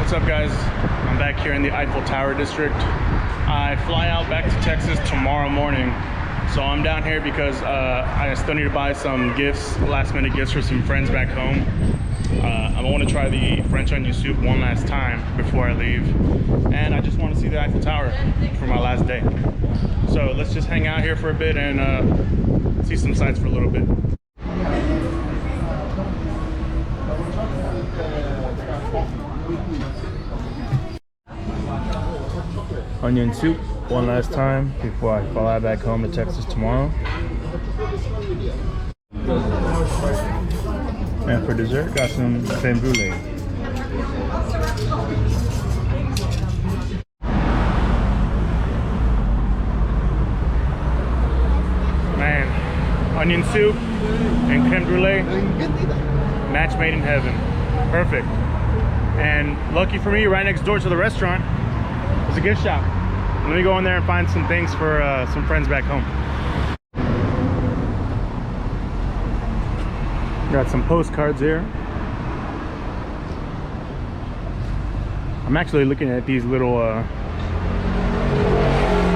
What's up, guys? I'm back here in the Eiffel Tower district. I fly out back to Texas tomorrow morning, so I'm down here because I still need to buy some gifts, last minute gifts for some friends back home. I want to try the French onion soup one last time before I leave, and I just want to see the Eiffel Tower for my last day. So let's just hang out here for a bit and see some sights for a little bit. Onion soup one last time before I fly back home to Texas tomorrow. And for dessert, got some creme brulee. Man, onion soup and creme brulee, match made in heaven. Perfect. And lucky for me, right next door to the restaurant is a gift shop. Let me go in there and find some things for some friends back home. Got some postcards here. I'm actually looking at these little, I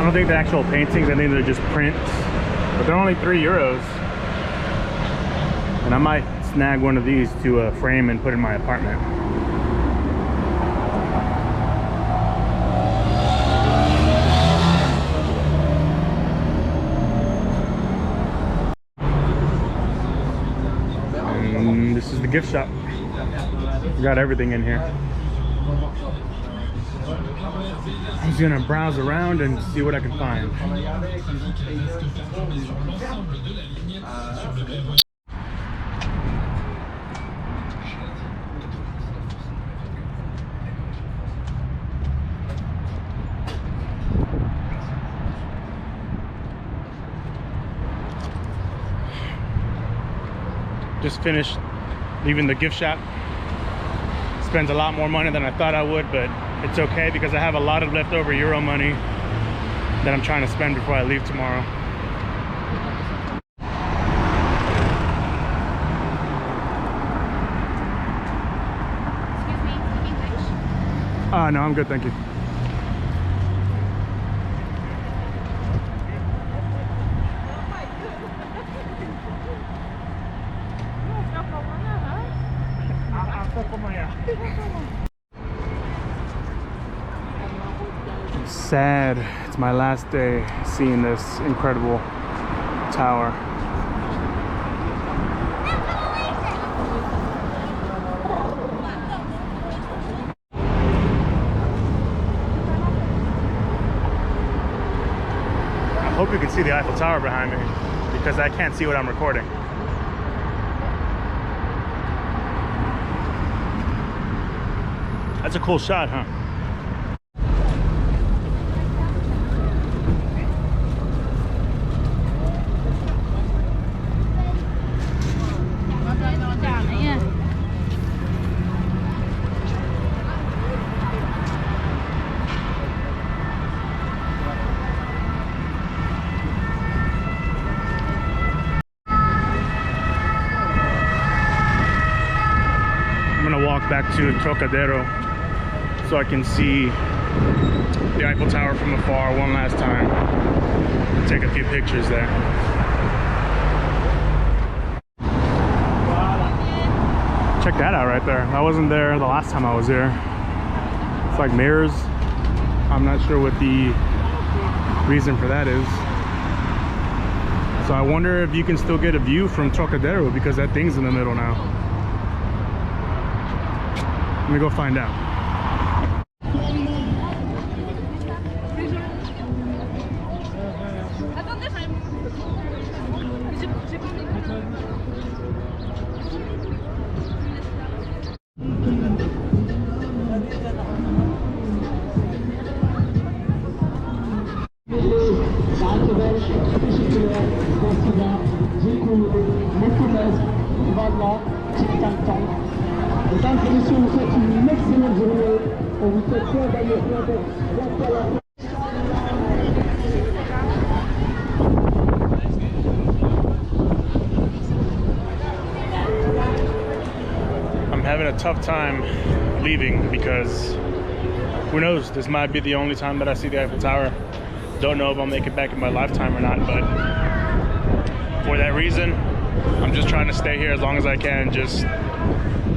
don't think they're actual paintings, I think they're just prints. But they're only €3. And I might snag one of these to frame and put in my apartment. This is the gift shop. We got everything in here. I'm just gonna browse around and see what I can find. Just finished leaving the gift shop. Spends a lot more money than I thought I would, but it's okay because I have a lot of leftover Euro money that I'm trying to spend before I leave tomorrow. Excuse me, English? No, I'm good, thank you. I'm sad. It's my last day seeing this incredible tower. I hope you can see the Eiffel Tower behind me because I can't see what I'm recording. That's a cool shot, huh? I'm gonna walk back to Trocadero so I can see the Eiffel Tower from afar one last time and take a few pictures there. Check that out right there. I wasn't there the last time I was here. It's like mirrors. I'm not sure what the reason for that is. So I wonder if you can still get a view from Trocadero because that thing's in the middle now. Let me go find out. Mesdames et messieurs, on vous souhaite une excellente journée. On vous souhaite plein d'amour, plein de... I'm having a a tough time leaving because who knows, this might be the only time that I see the Eiffel Tower. Don't know if I'll make it back in my lifetime or not, but for that reason, I'm just trying to stay here as long as I can, just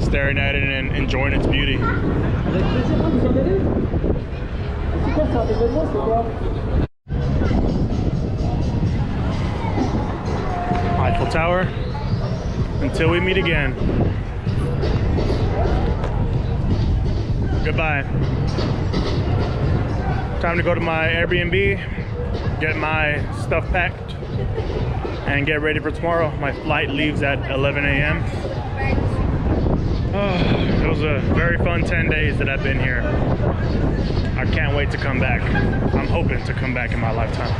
staring at it and enjoying its beauty. Avec plaisir, vous en allez? C'est quoi, c'est un événement, c'est quoi? Eiffel Tower, until we meet again. Goodbye. Time to go to my Airbnb, get my stuff packed, and get ready for tomorrow. My flight leaves at 11 a.m. It was a very fun 10 days that I've been here. I can't wait to come back. I'm hoping to come back in my lifetime.